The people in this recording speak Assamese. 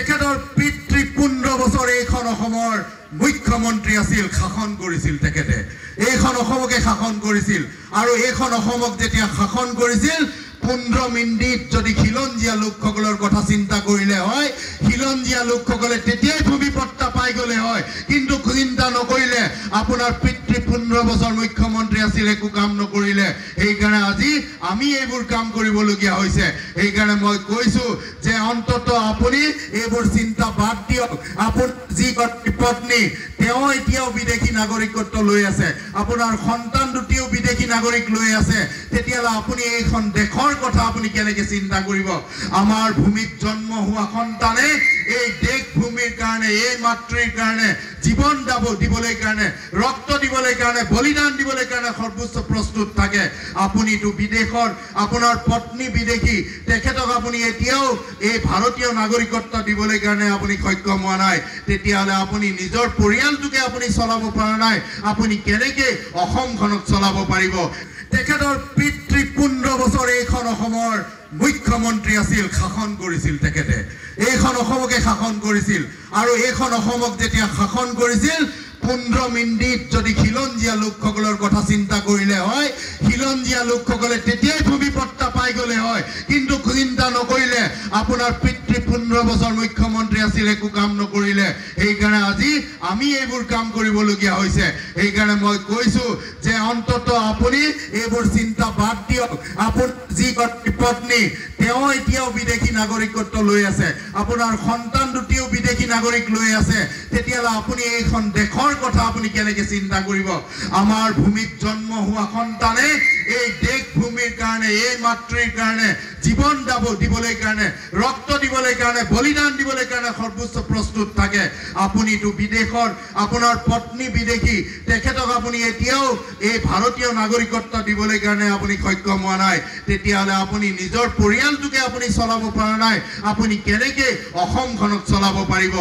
তেখেতৰ পিতৃ 15 বছৰ এইখন অসমৰ মুখ্যমন্ত্ৰী আছিল, শাসন কৰিছিল তেখেতে। এইখন অসমকে শাসন কৰিছিল আৰু এইখন অসমক যেতিয়া শাসন কৰিছিল 15 মিনিট যদি খিলঞ্জীয়া লোকসকলৰ কথা চিন্তা কৰিলে হয়, খিলঞ্জীয়া লোকসকলে তেতিয়াই ভূমিপট্টা পাই গ'লে হয়, কিন্তু চিন্তা নকৰিলে। আপোনাৰ পিতৃ 15 বছৰ মুখ্যমন্ত্ৰী আছিল, একো কাম নকৰিলে। সেইকাৰণে আজি আমি এইবোৰ কাম কৰিবলগীয়া হৈছে। সেইকাৰণে মই কৈছো যে অন্তত আপুনি এইবোৰ চিন্তা বাদ দিয়ক। আপোনাৰ যি পত্নী তেওঁ এতিয়াও বিদেশী নাগৰিকত্ব লৈ আছে, আপোনাৰ সন্তান দুটিও বিদেশী নাগৰিক লৈ আছে, তেতিয়াহ'লে আপুনি এইখন দেশৰ কথা আপুনি কেনেকৈ চিন্তা কৰিব? আমাৰ ভূমিত জন্ম হোৱা সন্তানে এই দেশ ভূমিৰ কাৰণে, এই মাতৃৰ কাৰণে জীৱন দিবলৈ কাৰণে, ৰক্ত দিবলৈ কাৰণে, বলিদান দিবলৈ কাৰণে সৰ্বোচ্চ প্ৰস্তুত থাকে। আপুনিতো বিদেশৰ, আপোনাৰ পত্নী বিদেশী, তেখেতক আপুনি এতিয়াও এই ভাৰতীয় নাগৰিকত্ব দিবলৈ কাৰণে আপুনি সক্ষম হোৱা নাই, তেতিয়াহ'লে আপুনি নিজৰ পৰিয়ালটোকে আপুনি চলাব পৰা নাই, আপুনি কেনেকৈ অসমখনক চলাব পাৰিব? তেখেতৰ পিতৃ 15 বছৰ এইখন অসমৰ মুখ্যমন্ত্ৰী আছিল, শাসন কৰিছিল তেখেতে। এইখন অসমকে শাসন কৰিছিল আৰু এইখন অসমক যেতিয়া শাসন কৰিছিল 15 মিনিট যদি খিলঞ্জীয়া লোকসকলৰ কথা চিন্তা কৰিলে হয়, খিলঞ্জীয়া লোকসকলে তেতিয়াই ভূমিপট্টা পাই গ'লে হয়, কিন্তু চিন্তা নকৰিলে। আপোনাৰ পিতৃ 15 বছৰ মুখ্যমন্ত্ৰী আছিল, একো কাম নকৰিলে। সেইকাৰণে আজি আমি এইবোৰ কাম কৰিবলগীয়া হৈছে। সেইকাৰণে মই কৈছো যে অন্তত আপুনি এইবোৰ চিন্তা বাদ দিয়ক। আপোনাৰ যি পত্নী তেওঁ এতিয়াও বিদেশী নাগৰিকত্ব লৈ আছে, আপোনাৰ সন্তান দুটিও বিদেশী নাগৰিক লৈ আছে, তেতিয়াহ'লে আপুনি এইখন দেশৰ কথা আপুনি কেনেকৈ চিন্তা কৰিব? আমাৰ ভূমিত জন্ম হোৱা সন্তানে এই দেশ ভূমিৰ কাৰণে, এই মাতৃৰ কাৰণে জীৱন দিবলৈ কাৰণে, ৰক্ত দিবলৈ কাৰণে, বলিদান দিবলৈ কাৰণে সৰ্বোচ্চ প্ৰস্তুত থাকে। আপুনিতো বিদেশৰ, আপোনাৰ পত্নী বিদেশী, তেখেতক আপুনি এতিয়াও এই ভাৰতীয় নাগৰিকত্ব দিবলৈ কাৰণে আপুনি সক্ষম হোৱা নাই, তেতিয়াহ'লে আপুনি নিজৰ পৰিয়ালটোকে আপুনি চলাব পৰা নাই, আপুনি কেনেকৈ অসমখনক চলাব পাৰিব?